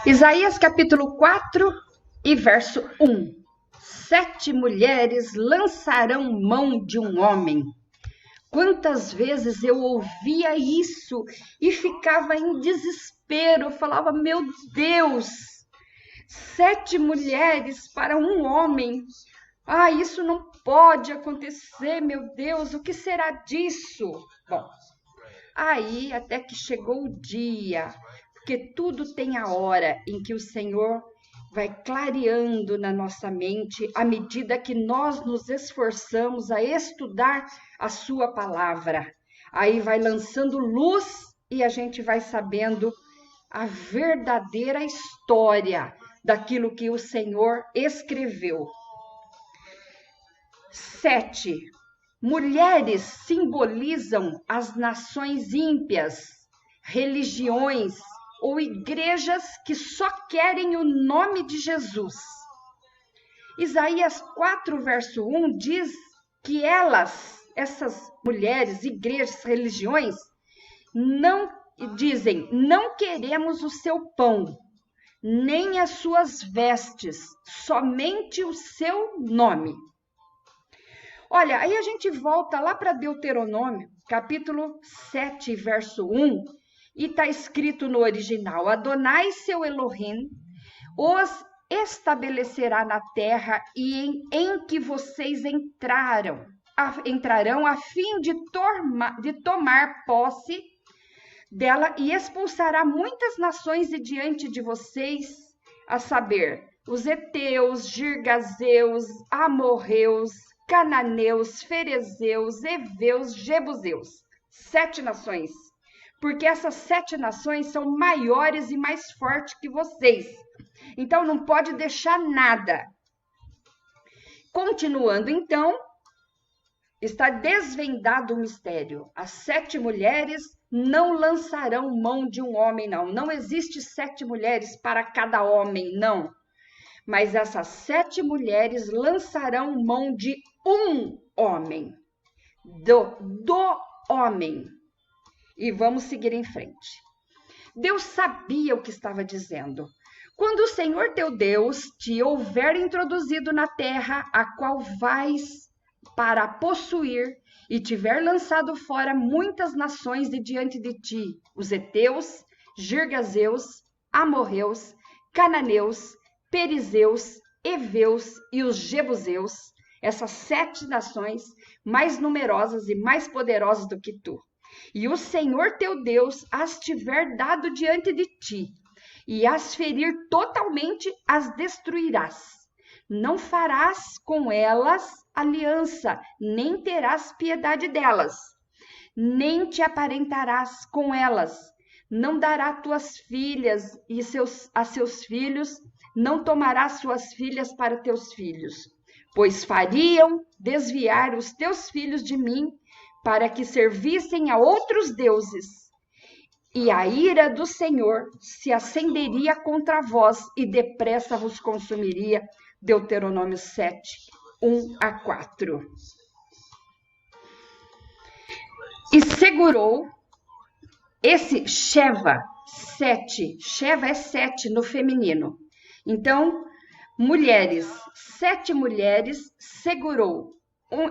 Isaías capítulo 4 e verso 1. 7 mulheres lançarão mão de um homem. Quantas vezes eu ouvia isso e ficava em desespero, falava, meu Deus, 7 mulheres para um homem. Isso não pode acontecer, meu Deus, o que será disso? Bom, aí até que chegou o dia, porque tudo tem a hora em que o Senhor vai clareando na nossa mente à medida que nós nos esforçamos a estudar a sua palavra. Aí vai lançando luz e a gente vai sabendo a verdadeira história daquilo que o Senhor escreveu. 7. Mulheres simbolizam as nações ímpias, religiões ou igrejas que só querem o nome de Jesus. Isaías 4, verso 1 diz que essas mulheres, igrejas, religiões, não queremos o seu pão, nem as suas vestes, somente o seu nome. Olha, aí a gente volta lá para Deuteronômio, capítulo 7, verso 1, e está escrito no original, Adonai, seu Elohim, os estabelecerá na terra em que vocês entrarão a fim de tomar posse dela e expulsará muitas nações de diante de vocês, a saber, os heteus, girgazeus, amorreus, cananeus, ferezeus, heveus, jebuseus. 7 nações. Porque essas 7 nações são maiores e mais fortes que vocês. Então, não pode deixar nada. Continuando, então, está desvendado o mistério. As 7 mulheres não lançarão mão de um homem, não. Não existe 7 mulheres para cada homem, não. Mas essas 7 mulheres lançarão mão de um homem. Do homem. E vamos seguir em frente. Deus sabia o que estava dizendo. Quando o Senhor teu Deus te houver introduzido na terra, a qual vais para possuir, e tiver lançado fora muitas nações de diante de ti, os heteus, girgazeus, amorreus, cananeus, perizeus, heveus e os jebuseus, essas 7 nações mais numerosas e mais poderosas do que tu. E o Senhor teu Deus as tiver dado diante de ti, e as ferir totalmente, as destruirás. Não farás com elas aliança, nem terás piedade delas, nem te aparentarás com elas. Não dará tuas filhas a seus filhos, não tomarás suas filhas para teus filhos, pois fariam desviar os teus filhos de mim, para que servissem a outros deuses. E a ira do Senhor se acenderia contra vós e depressa vos consumiria. Deuteronômio 7, 1 a 4. E segurou esse Sheva, 7. Sheva é 7 no feminino. Então, mulheres, 7 mulheres segurou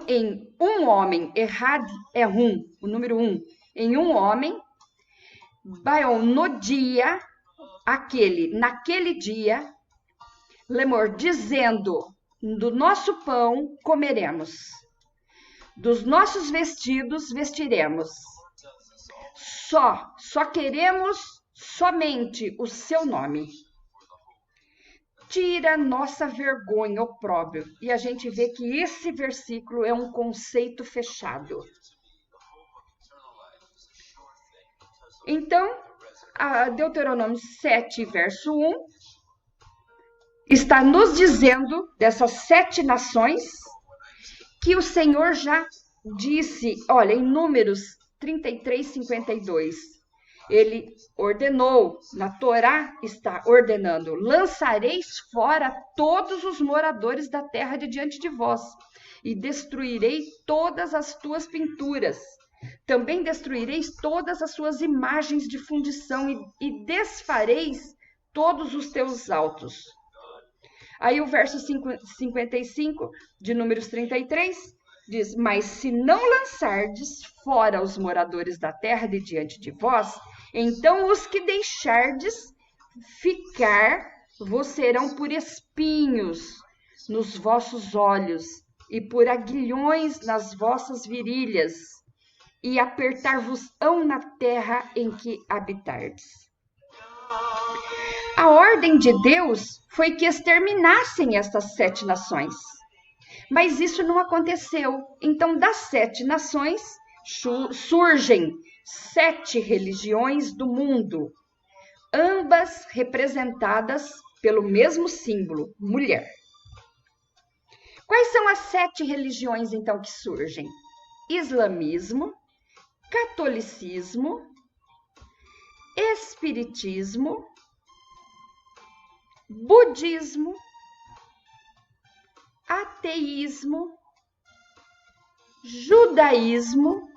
em um homem, errado é o número 1, em um homem, no dia, naquele dia, Lemor, dizendo, do nosso pão comeremos, dos nossos vestidos vestiremos, só queremos somente o seu nome. Tira nossa vergonha, opróbrio. E a gente vê que esse versículo é um conceito fechado. Então, a Deuteronômio 7, verso 1, está nos dizendo dessas 7 nações que o Senhor já disse, olha, em Números 33, 52, ele ordenou, na Torá está ordenando, lançareis fora todos os moradores da terra de diante de vós, e destruirei todas as tuas pinturas. Também destruireis todas as suas imagens de fundição e desfareis todos os teus altos. Aí o verso 55 de Números 33 diz: mas se não lançardes fora os moradores da terra de diante de vós, então os que deixardes ficar vos serão por espinhos nos vossos olhos e por aguilhões nas vossas virilhas, e apertar-vos-ão na terra em que habitardes. A ordem de Deus foi que exterminassem estas 7 nações. Mas isso não aconteceu. Então, das 7 nações, surgem 7 religiões do mundo, ambas representadas pelo mesmo símbolo, mulher. Quais são as 7 religiões, então, que surgem? Islamismo, catolicismo, espiritismo, budismo, ateísmo, judaísmo,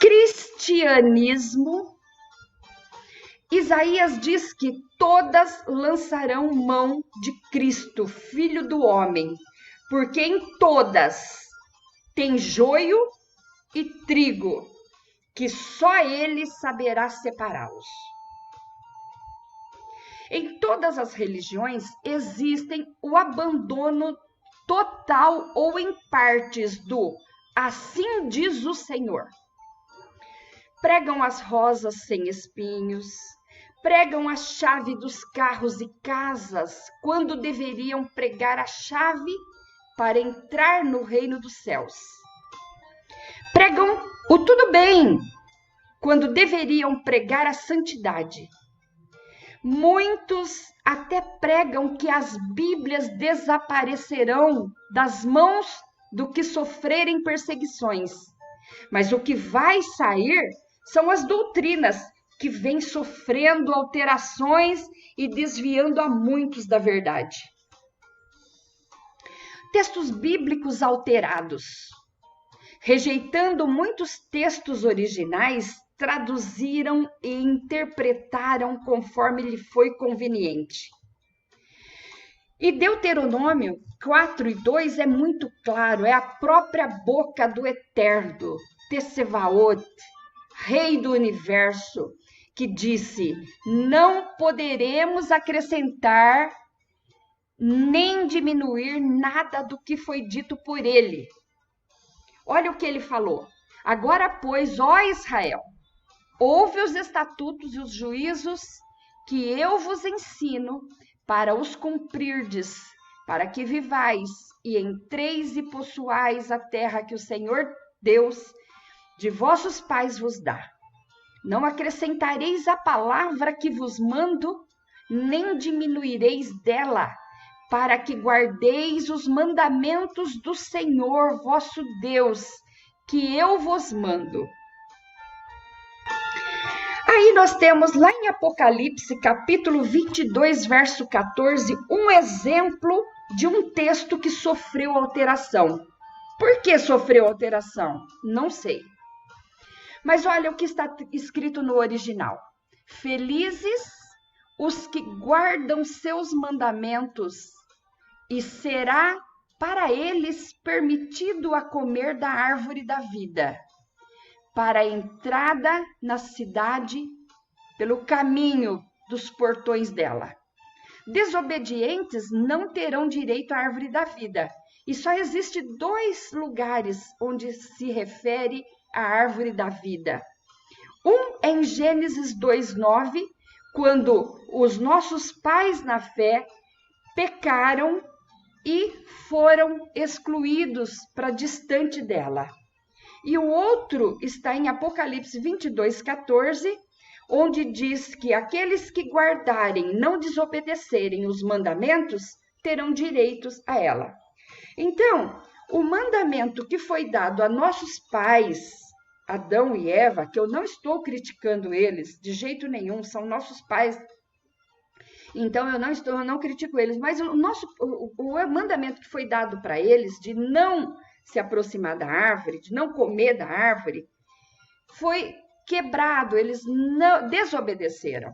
cristianismo. Isaías diz que todas lançarão mão de Cristo, Filho do Homem, porque em todas tem joio e trigo, que só ele saberá separá-los. Em todas as religiões existem o abandono total ou em partes do assim diz o Senhor. Pregam as rosas sem espinhos, pregam a chave dos carros e casas, quando deveriam pregar a chave para entrar no reino dos céus. Pregam o tudo bem, quando deveriam pregar a santidade. Muitos até pregam que as Bíblias desaparecerão das mãos do que sofrerem perseguições. Mas o que vai sair são as doutrinas que vêm sofrendo alterações e desviando a muitos da verdade. Textos bíblicos alterados. Rejeitando muitos textos originais, traduziram e interpretaram conforme lhe foi conveniente. E Deuteronômio 4:2 é muito claro, é a própria boca do Eterno, Tsevaot, Rei do Universo, que disse: não poderemos acrescentar nem diminuir nada do que foi dito por ele. Olha o que ele falou. Agora, pois, ó Israel, ouve os estatutos e os juízos que eu vos ensino para os cumprirdes, para que vivais e entreis e possuais a terra que o Senhor Deus de vossos pais vos dá. Não acrescentareis a palavra que vos mando, nem diminuireis dela, para que guardeis os mandamentos do Senhor vosso Deus, que eu vos mando. Aí nós temos lá em Apocalipse, capítulo 22, verso 14, um exemplo de um texto que sofreu alteração. Por que sofreu alteração? Não sei. Mas olha o que está escrito no original. Felizes os que guardam seus mandamentos, e será para eles permitido a comer da árvore da vida, para a entrada na cidade, pelo caminho dos portões dela. Desobedientes não terão direito à árvore da vida. E só existe 2 lugares onde se refere à árvore da vida. Um é em Gênesis 2:9, quando os nossos pais na fé pecaram e foram excluídos para distante dela. E o outro está em Apocalipse 22:14, onde diz que aqueles que guardarem, não desobedecerem os mandamentos, terão direitos a ela. Então, o mandamento que foi dado a nossos pais, Adão e Eva, que eu não estou criticando eles de jeito nenhum, são nossos pais, então eu não critico eles, mas o mandamento que foi dado para eles de não se aproximar da árvore, de não comer da árvore, foi quebrado, eles não desobedeceram.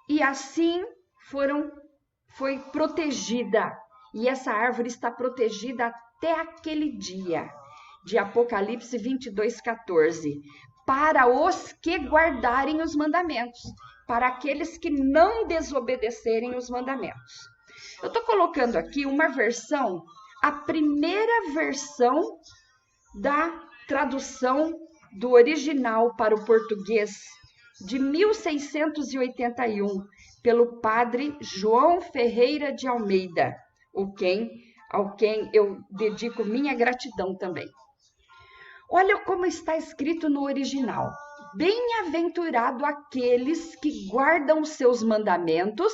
E assim foi protegida. E essa árvore está protegida até aquele dia, de Apocalipse 22:14, para os que guardarem os mandamentos, para aqueles que não desobedecerem os mandamentos. Eu estou colocando aqui uma versão, a primeira versão da tradução do original para o português, de 1681, pelo padre João Ferreira de Almeida, ao quem eu dedico minha gratidão também. Olha como está escrito no original. Bem-aventurado aqueles que guardam os seus mandamentos,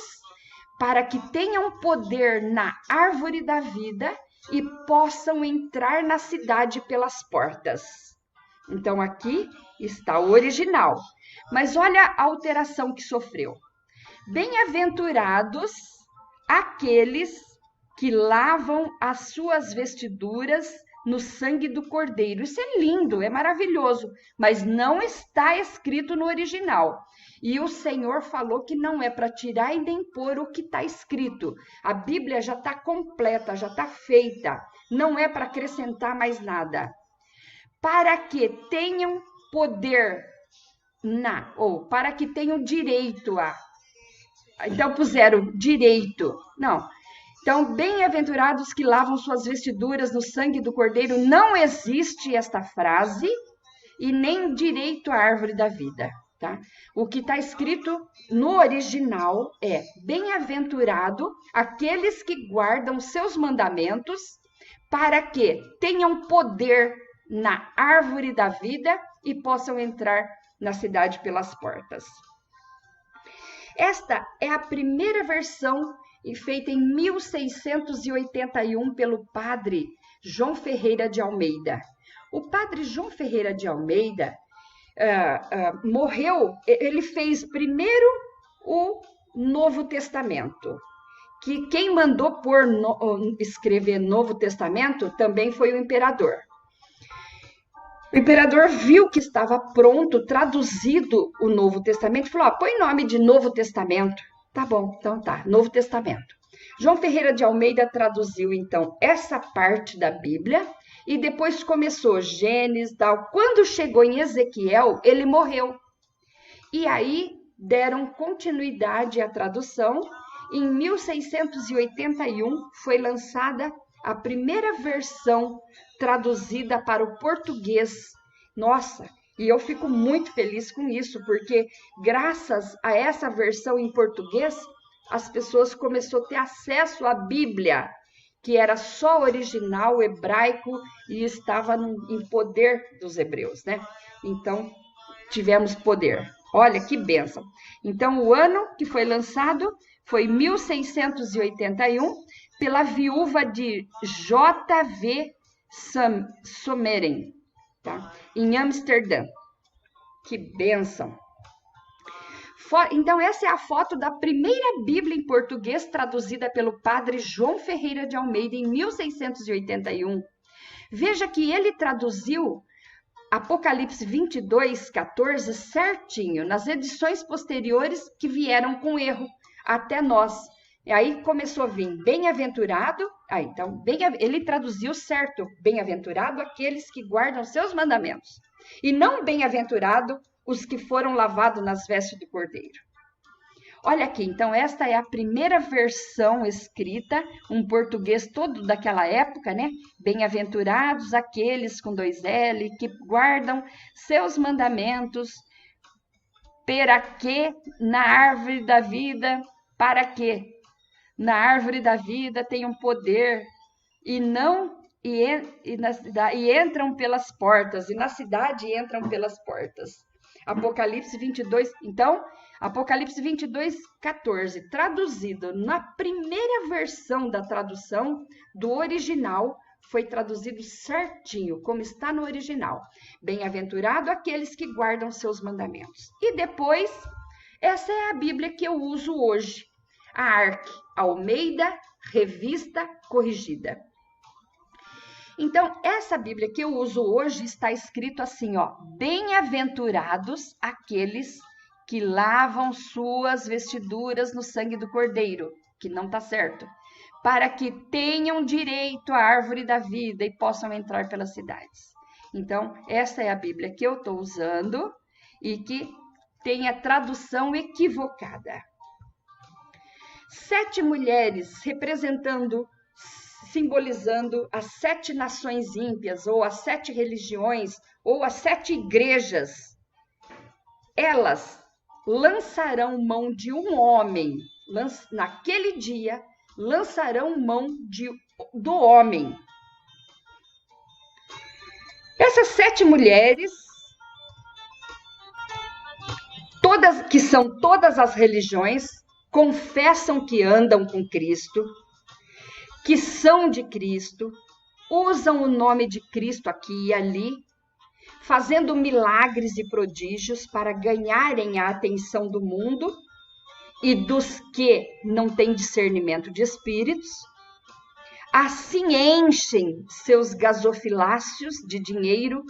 para que tenham poder na árvore da vida e possam entrar na cidade pelas portas. Então, aqui está o original. Mas olha a alteração que sofreu. Bem-aventurados aqueles que lavam as suas vestiduras no sangue do Cordeiro. Isso é lindo, é maravilhoso, mas não está escrito no original. E o Senhor falou que não é para tirar e nem pôr o que está escrito. A Bíblia já está completa, já está feita. Não é para acrescentar mais nada. Para que tenham poder para que tenham direito a. Então puseram direito. Não. Então, bem-aventurados que lavam suas vestiduras no sangue do Cordeiro. Não existe esta frase e nem direito à árvore da vida. Tá? O que está escrito no original é: bem-aventurado aqueles que guardam seus mandamentos, para que tenham poder na árvore da vida e possam entrar na cidade pelas portas. Esta é a primeira versão feita em 1681 pelo padre João Ferreira de Almeida. O padre João Ferreira de Almeida morreu, ele fez primeiro o Novo Testamento, que quem mandou escrever Novo Testamento também foi o imperador. O imperador viu que estava pronto, traduzido o Novo Testamento, e falou: põe nome de Novo Testamento. Tá bom, então tá, Novo Testamento. João Ferreira de Almeida traduziu, então, essa parte da Bíblia, e depois começou Gênesis, tal. Quando chegou em Ezequiel, ele morreu. E aí deram continuidade à tradução. Em 1681 foi lançada a primeira versão traduzida para o português. Nossa, e eu fico muito feliz com isso, porque graças a essa versão em português, as pessoas começaram a ter acesso à Bíblia, que era só original hebraico e estava em poder dos hebreus, né? Então, tivemos poder. Olha que bênção. Então, o ano que foi lançado foi 1681, pela viúva de J.V. Sommeren, tá? Em Amsterdã. Que bênção! Então, essa é a foto da primeira Bíblia em português traduzida pelo padre João Ferreira de Almeida em 1681. Veja que ele traduziu Apocalipse 22:14 certinho, nas edições posteriores que vieram com erro até nós. E aí começou a vir bem-aventurado. Então, ele traduziu certo: bem-aventurado aqueles que guardam seus mandamentos. E não bem-aventurado os que foram lavados nas vestes do Cordeiro. Olha aqui, então esta é a primeira versão escrita, um português todo daquela época, né? Bem-aventurados aqueles com 2L que guardam seus mandamentos, para que na árvore da vida, para que na árvore da vida tenham poder e entram pelas portas, e na cidade entram pelas portas. Apocalipse 22, então, Apocalipse 22:14, traduzido na primeira versão da tradução do original, foi traduzido certinho, como está no original. Bem-aventurado aqueles que guardam seus mandamentos. E depois, essa é a Bíblia que eu uso hoje, a ARC, Almeida, Revista Corrigida. Então, essa Bíblia que eu uso hoje está escrito assim, ó: bem-aventurados aqueles que lavam suas vestiduras no sangue do Cordeiro, que não está certo, para que tenham direito à árvore da vida e possam entrar pelas cidades. Então, essa é a Bíblia que eu estou usando e que tem a tradução equivocada. 7 mulheres representando, simbolizando as 7 nações ímpias, ou as 7 religiões, ou as 7 igrejas. Elas lançarão mão de um homem, naquele dia, lançarão mão do homem. Essas 7 mulheres, que são todas as religiões, confessam que andam com Cristo, que são de Cristo, usam o nome de Cristo aqui e ali, fazendo milagres e prodígios para ganharem a atenção do mundo e dos que não têm discernimento de espíritos. Assim enchem seus gasofiláceos de dinheiro,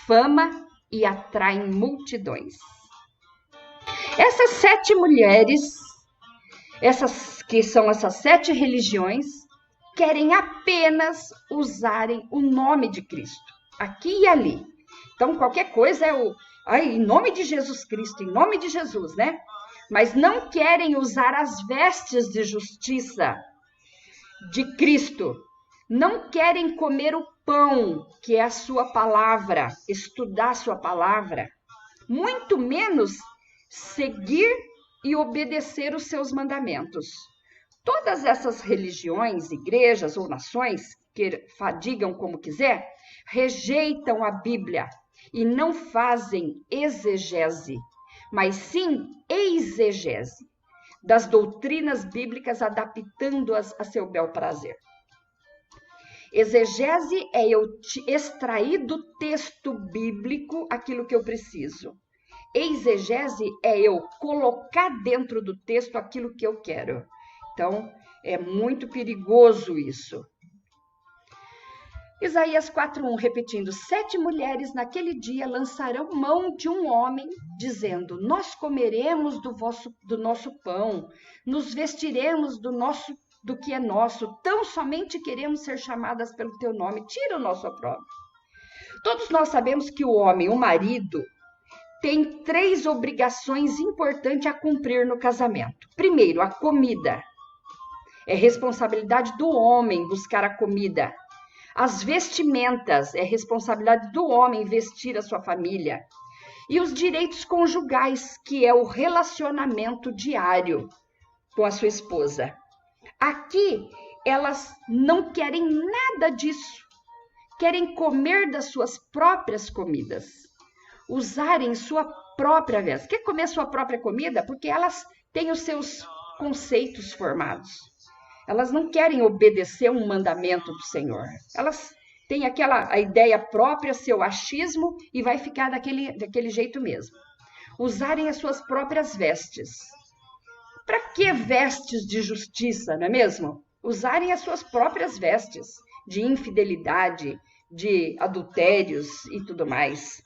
fama e atraem multidões. Essas 7 mulheres, que são essas 7 religiões, querem apenas usarem o nome de Cristo, aqui e ali. Então, qualquer coisa em nome de Jesus Cristo, em nome de Jesus, né? Mas não querem usar as vestes de justiça de Cristo. Não querem comer o pão, que é a sua palavra, estudar a sua palavra. Muito menos seguir e obedecer os seus mandamentos. Todas essas religiões, igrejas ou nações, que digam como quiser, rejeitam a Bíblia e não fazem exegese, mas sim exegese das doutrinas bíblicas, adaptando-as a seu bel prazer. Exegese é eu extrair do texto bíblico aquilo que eu preciso. Exegese é eu colocar dentro do texto aquilo que eu quero. Então, é muito perigoso isso. Isaías 4:1, repetindo: 7 mulheres naquele dia lançarão mão de um homem, dizendo: nós comeremos do nosso pão, nos vestiremos do que é nosso, tão somente queremos ser chamadas pelo teu nome, tira o nosso opróbrio. Todos nós sabemos que o homem, o marido, tem 3 obrigações importantes a cumprir no casamento. Primeiro, a comida. É responsabilidade do homem buscar a comida. As vestimentas, é responsabilidade do homem vestir a sua família. E os direitos conjugais, que é o relacionamento diário com a sua esposa. Aqui, elas não querem nada disso. Querem comer das suas próprias comidas. Usarem sua própria veste. Quer comer sua própria comida? Porque elas têm os seus conceitos formados. Elas não querem obedecer um mandamento do Senhor. Elas têm a ideia própria, seu achismo, e vai ficar daquele jeito mesmo. Usarem as suas próprias vestes. Para que vestes de justiça, não é mesmo? Usarem as suas próprias vestes de infidelidade, de adultérios e tudo mais.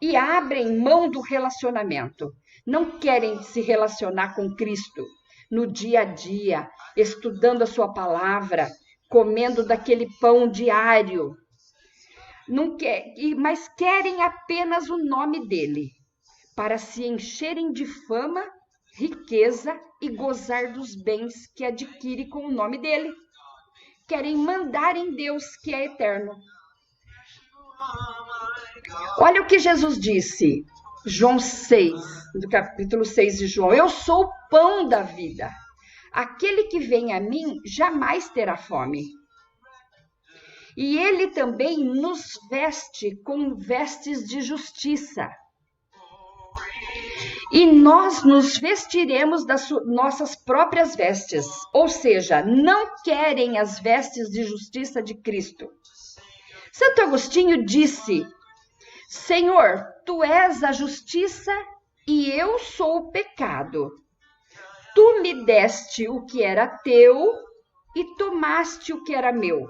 E abrem mão do relacionamento. Não querem se relacionar com Cristo no dia a dia, estudando a sua palavra, comendo daquele pão diário. Mas querem apenas o nome dele, para se encherem de fama, riqueza e gozar dos bens que adquire com o nome dele. Querem mandar em Deus, que é eterno. Olha o que Jesus disse, João 6, do capítulo 6 de João: eu sou o pão da vida. Aquele que vem a mim jamais terá fome. E ele também nos veste com vestes de justiça. E nós nos vestiremos das nossas próprias vestes. Ou seja, não querem as vestes de justiça de Cristo. Santo Agostinho disse: Senhor, tu és a justiça e eu sou o pecado. Tu me deste o que era teu e tomaste o que era meu.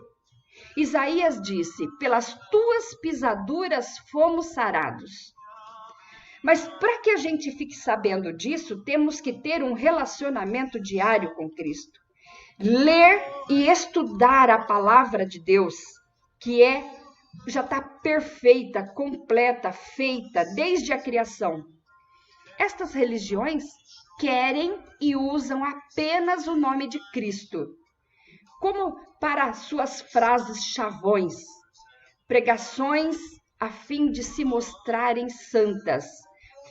Isaías disse: pelas tuas pisaduras fomos sarados. Mas para que a gente fique sabendo disso, temos que ter um relacionamento diário com Cristo. Ler e estudar a palavra de Deus, que já está perfeita, completa, feita desde a criação. Estas religiões querem e usam apenas o nome de Cristo, como para suas frases chavões, pregações a fim de se mostrarem santas,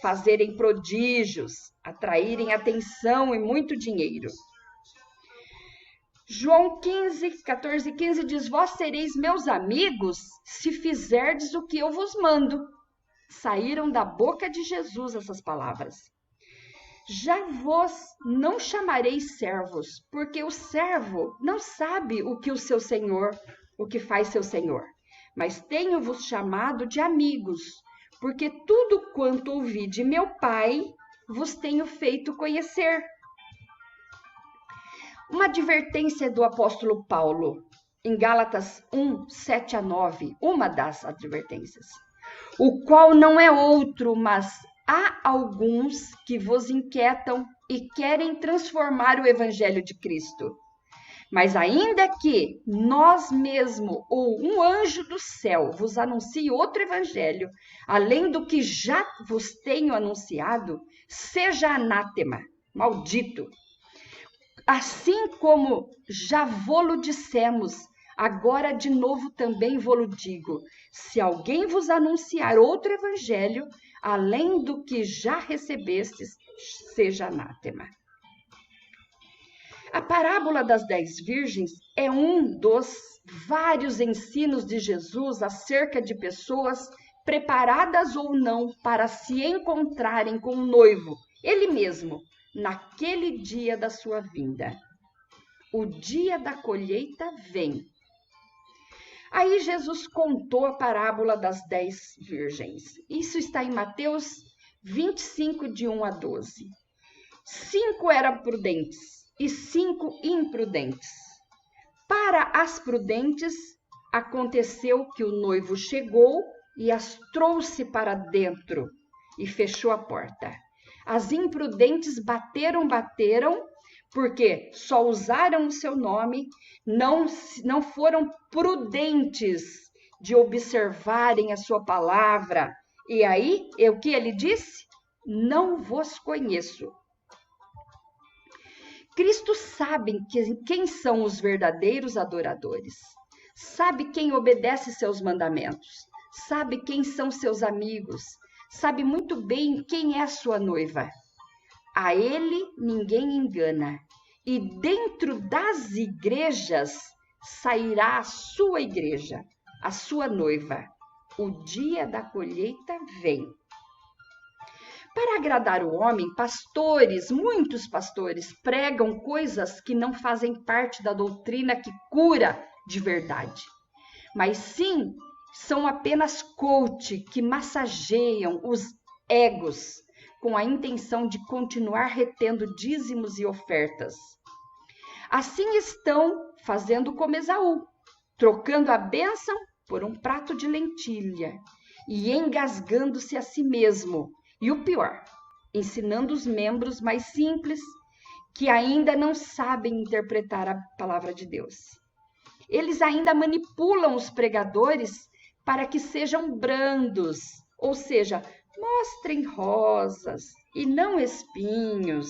fazerem prodígios, atraírem atenção e muito dinheiro. João 14:15 diz: vós sereis meus amigos se fizerdes o que eu vos mando. Saíram da boca de Jesus essas palavras. Já vos não chamareis servos, porque o servo não sabe o que faz seu senhor. Mas tenho-vos chamado de amigos, porque tudo quanto ouvi de meu Pai vos tenho feito conhecer. Uma advertência do apóstolo Paulo, em Gálatas 1:7-9, uma das advertências, o qual não é outro, mas há alguns que vos inquietam e querem transformar o evangelho de Cristo. Mas ainda que nós mesmo ou um anjo do céu vos anuncie outro evangelho, além do que já vos tenho anunciado, seja anátema, maldito. Assim como já vô-lo dissemos, agora de novo também vô-lo digo, se alguém vos anunciar outro evangelho, além do que já recebestes, seja anátema. A parábola das 10 virgens é um dos vários ensinos de Jesus acerca de pessoas preparadas ou não para se encontrarem com o noivo, ele mesmo, naquele dia da sua vinda. O dia da colheita vem. Aí Jesus contou a parábola das 10 virgens. Isso está em Mateus 25, de 1-12. 5 eram prudentes e 5 imprudentes. Para as prudentes, aconteceu que o noivo chegou e as trouxe para dentro e fechou a porta. As imprudentes bateram, porque só usaram o seu nome, não foram prudentes de observarem a sua palavra. E aí, o que ele disse? Não vos conheço. Cristo sabe quem são os verdadeiros adoradores, sabe quem obedece seus mandamentos, sabe quem são seus amigos, sabe muito bem quem é a sua noiva. A ele ninguém engana, e dentro das igrejas sairá a sua igreja, a sua noiva. O dia da colheita vem. Para agradar o homem, muitos pastores, pregam coisas que não fazem parte da doutrina que cura de verdade, mas sim são apenas coach que massageiam os egos com a intenção de continuar retendo dízimos e ofertas. Assim estão fazendo como Esaú, trocando a bênção por um prato de lentilha e engasgando-se a si mesmo. E o pior, ensinando os membros mais simples que ainda não sabem interpretar a palavra de Deus. Eles ainda manipulam os pregadores para que sejam brandos, ou seja, mostrem rosas e não espinhos.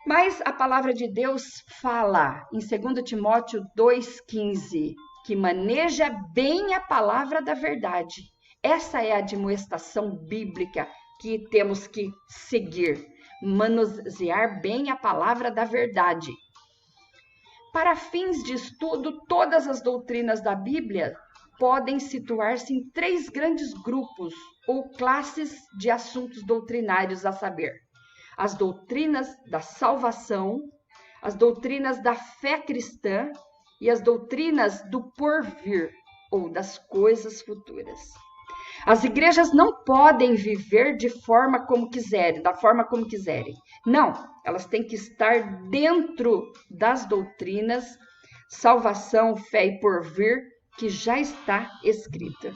Mas a palavra de Deus fala em 2 Timóteo 2,15, que maneja bem a palavra da verdade. Essa é a admoestação bíblica que temos que seguir, manusear bem a palavra da verdade. Para fins de estudo, todas as doutrinas da Bíblia podem situar-se em 3 grandes grupos ou classes de assuntos doutrinários, a saber, as doutrinas da salvação, as doutrinas da fé cristã e as doutrinas do porvir ou das coisas futuras. As igrejas não podem viver da forma como quiserem. Não, elas têm que estar dentro das doutrinas salvação, fé e porvir, que já está escrita.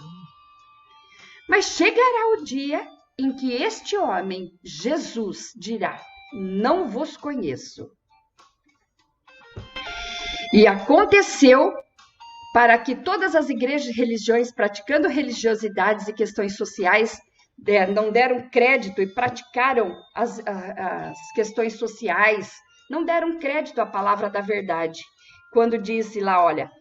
Mas chegará o dia em que este homem, Jesus, dirá: não vos conheço. E aconteceu para que todas as igrejas e religiões, praticando religiosidades e questões sociais, não deram crédito e praticaram as questões sociais, não deram crédito à palavra da verdade. Quando disse lá, olha,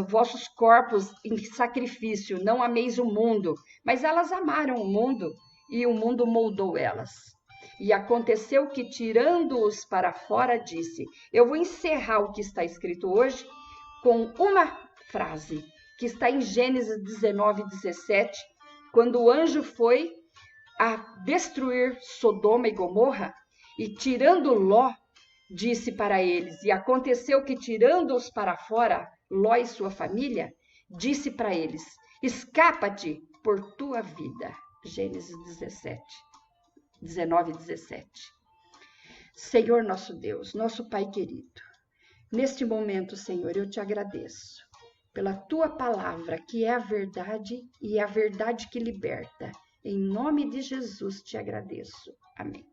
vossos corpos em sacrifício, não ameis o mundo, mas elas amaram o mundo e o mundo moldou elas. E aconteceu que, tirando-os para fora, disse: eu vou encerrar o que está escrito hoje com uma frase, que está em Gênesis 19:17, quando o anjo foi a destruir Sodoma e Gomorra, e tirando Ló, disse para eles, e aconteceu que, tirando-os para fora, Ló e sua família, disse para eles: escapa-te por tua vida. Gênesis 19:17. Senhor nosso Deus, nosso Pai querido, neste momento, Senhor, eu te agradeço pela tua palavra, que é a verdade e é a verdade que liberta. Em nome de Jesus te agradeço. Amém.